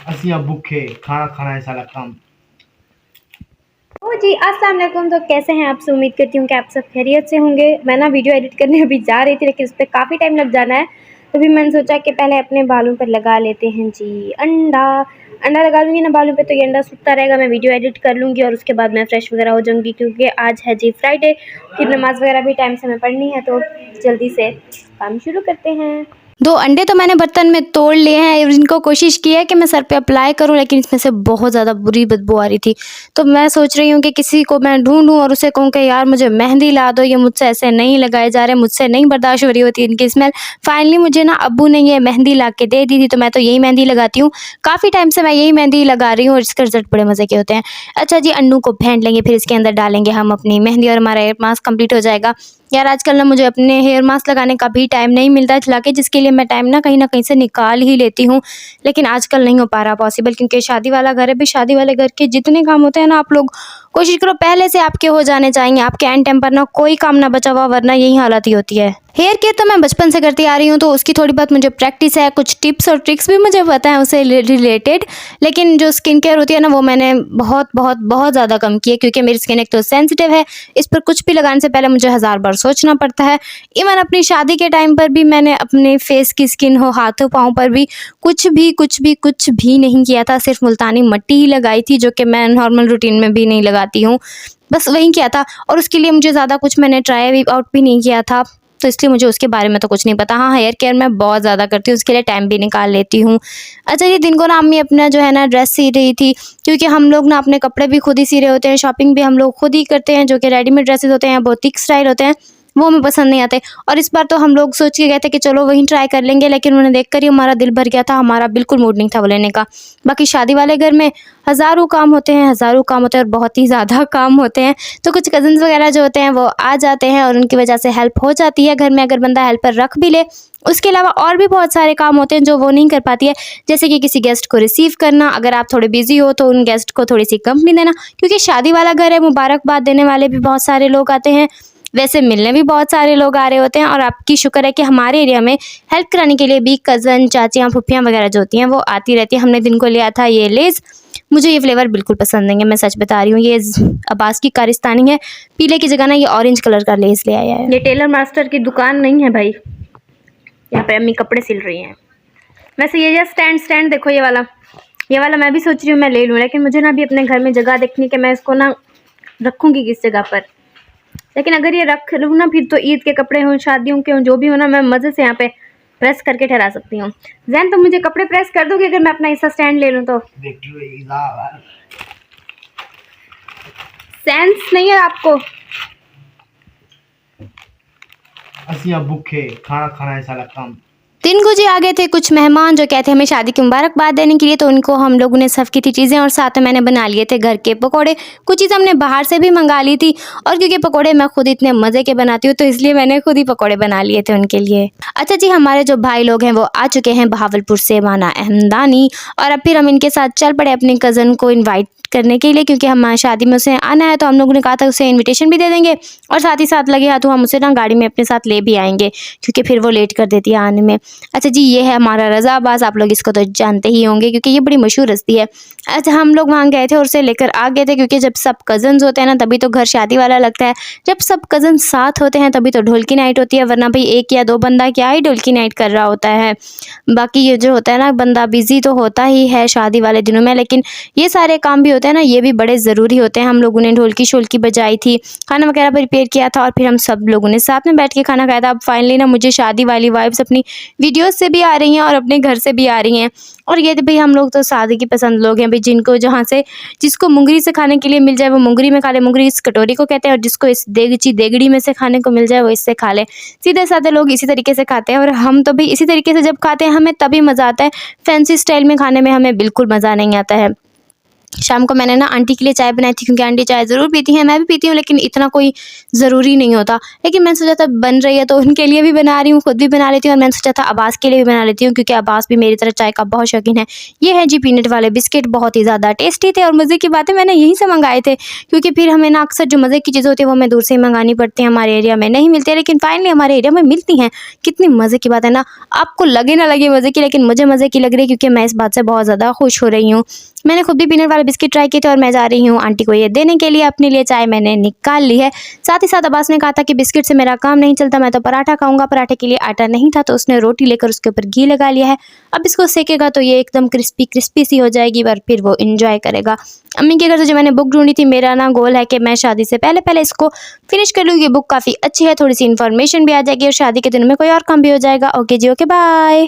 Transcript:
ਅਸੀਂ अब भूखे खाना खाना है साला काम। ओ जी अस्सलाम वालेकुम। तो कैसे हैं आप? उम्मीद करती हूँ कि आप सब खैरियत से होंगे। मैं ना वीडियो एडिट करने अभी जा रही थी, लेकिन उस पर काफ़ी टाइम लग जाना है, तो भी मैंने सोचा कि पहले अपने बालों पर लगा लेते हैं जी अंडा। अंडा लगा लूँगी ना बालों पे, तो ये अंडा सूखता रहेगा, मैं वीडियो एडिट कर लूँगी और उसके बाद मैं फ्रेश वगैरह हो जाऊँगी, क्योंकि आज है जी फ्राइडे, फिर नमाज़ वगैरह भी टाइम से हमें पढ़नी है, तो जल्दी से काम शुरू करते हैं। 2 अंडे तो मैंने बर्तन में तोड़ लिए हैं, इनको कोशिश की है कि मैं सर पे अप्लाई करूं, लेकिन इसमें से बहुत ज़्यादा बुरी बदबू आ रही थी। तो मैं सोच रही हूँ कि किसी को मैं ढूंढूं और उसे कहूँ कि यार मुझे मेहंदी ला दो, ये मुझसे ऐसे नहीं लगाए जा रहे, मुझसे नहीं बर्दाश्त हो रही होती इनकी स्मेल। फाइनली मुझे ना अब्बू ने ये मेहंदी ला के दे दी थी, तो मैं तो यही मेहंदी लगाती हूँ। काफ़ी टाइम से मैं यही मेहंदी लगा रही हूँ और इसके रिजल्ट बड़े मज़े के होते हैं। अच्छा जी, अन्नू को फेंट लेंगे, फिर इसके अंदर डालेंगे हम अपनी मेहंदी और हमारा हेयर मास्क कंप्लीट हो जाएगा। यार आजकल ना मुझे अपने हेयर मास्क लगाने का भी टाइम नहीं मिलता है चला के, जिसके लिए मैं टाइम ना कहीं से निकाल ही लेती हूँ, लेकिन आजकल नहीं हो पा रहा पॉसिबल, क्योंकि शादी वाला घर है। भी शादी वाले घर के जितने काम होते हैं ना, आप लोग कोशिश करो पहले से आपके हो जाने चाहिए। आपके एंड टाइम पर ना कोई काम ना बचा हुआ, वरना यही हालत ही होती है। हेयर केयर तो मैं बचपन से करती आ रही हूँ, तो उसकी थोड़ी बहुत मुझे प्रैक्टिस है, कुछ टिप्स और ट्रिक्स भी मुझे पता है उससे रिलेटेड। लेकिन जो स्किन केयर होती है ना, वो मैंने बहुत बहुत बहुत ज़्यादा कम की है, क्योंकि मेरी स्किन एक तो सेंसिटिव है, इस पर कुछ भी लगाने से पहले मुझे 1000 बार सोचना पड़ता है। इवन अपनी शादी के टाइम पर भी मैंने अपने फेस की स्किन हो, हाथों पाँव पर भी कुछ भी नहीं किया था, सिर्फ मुल्तानी मिट्टी ही लगाई थी, जो कि मैं नॉर्मल रूटीन में भी नहीं लगाती हूँ, बस वही किया था। और उसके लिए मुझे ज़्यादा कुछ मैंने ट्राई आउट भी नहीं किया था, तो इसलिए मुझे उसके बारे में तो कुछ नहीं पता। हाँ, हेयर केयर मैं बहुत ज़्यादा करती हूँ, उसके लिए टाइम भी निकाल लेती हूँ। अच्छा, ये दिन को ना अम्मी अपना जो है ना ड्रेस सी रही थी, क्योंकि हम लोग ना अपने कपड़े भी खुद ही सी रहे होते हैं, शॉपिंग भी हम लोग खुद ही करते हैं, जो कि रेडीमेड ड्रेसेस होते हैं, बहुत थिक स्टाइल होते हैं, वो हमें पसंद नहीं आते। और इस बार तो हम लोग सोच के गए थे कि चलो वहीं ट्राई कर लेंगे, लेकिन उन्हें देखकर ही हमारा दिल भर गया था, हमारा बिल्कुल मूड नहीं था वो लेने का। बाकी शादी वाले घर में हज़ारों काम होते हैं, हज़ारों काम होते हैं और बहुत ही ज़्यादा काम होते हैं, तो कुछ कज़िन्स वगैरह जो होते हैं वो आ जाते हैं और उनकी वजह से हेल्प हो जाती है घर में, अगर बंदा हेल्पर रख भी ले। उसके अलावा और भी बहुत सारे काम होते हैं जो वो नहीं कर पाती है, जैसे कि किसी गेस्ट को रिसीव करना, अगर आप थोड़े बिजी हो तो उन गेस्ट को थोड़ी सी कंपनी देना, क्योंकि शादी वाला घर है, मुबारकबाद देने वाले भी बहुत सारे लोग आते हैं, वैसे मिलने भी बहुत सारे लोग आ रहे होते हैं। और आपकी शुक्र है कि हमारे एरिया में हेल्प कराने के लिए भी कज़न, चाचियाँ, फुफियाँ वगैरह जो होती हैं वो आती रहती है। हमने दिन को लिया था ये लेज़, मुझे ये फ्लेवर बिल्कुल पसंद नहीं है, मैं सच बता रही हूँ। ये अब्बास की कारिस्तानी है, पीले की जगह ना ये ऑरेंज कलर का लेज़ ले आया है। ये टेलर मास्टर की दुकान नहीं है भाई, यहाँ पे अम्मी कपड़े सिल रही हैं। वैसे ये स्टैंड देखो, ये वाला मैं भी सोच रही हूँ मैं ले लूँ, लेकिन मुझे ना अभी अपने घर में जगह देखनी कि मैं इसको ना रखूँगी किस जगह पर। लेकिन अगर ये रख लूँ ना, फिर तो ईद के कपड़े हों, शादियों के हों, जो भी हो ना, मैं मज़े से यहाँ पे प्रेस करके ठहरा सकती हूँ। जैन, तो मुझे कपड़े प्रेस कर दोगे अगर मैं अपना ऐसा स्टैंड ले लूँ तो? सेंस नहीं है आपको? ਅਸੀਂ अब भूखे खाना खाना है साला काम। दिन को जी आ गए थे कुछ मेहमान जो कहते हैं हमें शादी की मुबारकबाद देने के लिए, तो उनको हम लोगों ने सर्व की थी चीज़ें, और साथ में मैंने बना लिए थे घर के पकोड़े। कुछ चीज़ हमने बाहर से भी मंगा ली थी, और क्योंकि पकोड़े मैं खुद इतने मज़े के बनाती हूँ, तो इसलिए मैंने खुद ही पकोड़े बना लिए थे उनके लिए। अच्छा जी, हमारे जो भाई लोग हैं वो आ चुके हैं बहावलपुर से, माना अहमदानी, और अब फिर हम इनके साथ चल पड़े अपने कज़न को इन्वाइट करने के लिए, क्योंकि हमारी शादी में उसे आना है, तो हम लोगों ने कहा था उसे इन्विटेशन भी दे देंगे, और साथ ही साथ लगे हाथों हम उसे ना गाड़ी में अपने साथ ले भी आएंगे, क्योंकि फिर वो लेट कर देती है आने में। अच्छा जी, ये है हमारा रज़ा अब्बास, आप लोग इसको तो जानते ही होंगे क्योंकि ये बड़ी मशहूर हस्ती है। अच्छा, हम लोग वहाँ गए थे और उसे लेकर आ गए थे, क्योंकि जब सब कज़न्स होते हैं ना तभी तो घर शादी वाला लगता है, जब सब कज़न साथ होते हैं तभी तो ढोलकी नाइट होती है, वरना भाई एक या दो बंदा क्या ही ढोलकी नाइट कर रहा होता है। बाकी ये जो होता है ना, बंदा बिजी तो होता ही है शादी वाले दिनों में, लेकिन ये सारे काम भी होते हैं ना, ये भी बड़े ज़रूरी होते हैं। हम लोगों ने ढोलकी शोलकी बजाई थी, खाना वगैरह प्रिपेयर किया था, और फिर हम सब लोगों ने साथ में बैठ के खाना खाया था। अब फाइनली ना मुझे शादी वाली वाइब्स अपनी वीडियोस से भी आ रही हैं और अपने घर से भी आ रही हैं। और ये भाई हम लोग तो सादगी पसंद लोग हैं भाई, जिनको जहाँ से जिसको मुंगरी से खाने के लिए मिल जाए वो मुंगरी में खा ले, मुंगरी इस कटोरी को कहते हैं, और जिसको इस देगची देगड़ी में से खाने को मिल जाए वो इससे खा ले। सीधे साधे लोग इसी तरीके से खाते हैं, और हम तो भाई इसी तरीके से जब खाते हैं हमें तभी मज़ा आता है। फैंसी स्टाइल में खाने में हमें बिल्कुल मज़ा नहीं आता है। शाम को मैंने ना आंटी के लिए चाय बनाई थी, क्योंकि आंटी चाय ज़रूर पीती हैं, मैं भी पीती हूँ, लेकिन इतना कोई ज़रूरी नहीं होता। लेकिन मैंने सोचा था बन रही है तो उनके लिए भी बना रही हूँ, खुद भी बना लेती हूँ, और मैंने सोचा था अब्बास के लिए भी बना लेती हूँ, क्योंकि अब्बास भी मेरी तरह चाय का बहुत शौकीन है। ये है जी पीनट वाले बिस्किट, बहुत ही ज़्यादा टेस्टी थे, और मज़े की बात है मैंने यहीं से मंगाए थे, क्योंकि फिर हमें ना अक्सर जो मज़े की चीज़ होती है वो हमें दूर से ही मंगानी पड़ती है, हमारे एरिया में नहीं मिलती है, लेकिन फाइनली हमारे एरिया में मिलती हैं। कितनी मज़े की बात है ना, आपको लगे ना लगे मज़े की, लेकिन मुझे मज़े की लग रही है, क्योंकि मैं इस बात से बहुत ज़्यादा खुश हो रही हूँ। मैंने खुद भी पीनट वाले बिस्किट ट्राई किए थे, और मैं जा रही हूँ आंटी को ये देने के लिए। अपने लिए चाय मैंने निकाल ली है। साथ ही साथ अब्बास ने कहा था कि बिस्किट से मेरा काम नहीं चलता, मैं तो पराठा खाऊंगा। पराठे के लिए आटा नहीं था, तो उसने रोटी लेकर उसके ऊपर घी लगा लिया है। अब इसको सेकेगा तो ये एकदम क्रिस्पी क्रिस्पी सी हो जाएगी, और फिर वो इंजॉय करेगा। अम्मी के घर से जो मैंने बुक ढूंढी थी, मेरा ना गोल है कि मैं शादी से पहले पहले इसको फिनिश कर लूँ। ये बुक काफ़ी अच्छी है, थोड़ी सी इन्फॉर्मेशन भी आ जाएगी, और शादी के दिन में कोई और काम भी हो जाएगा। ओके जी, ओके बाय।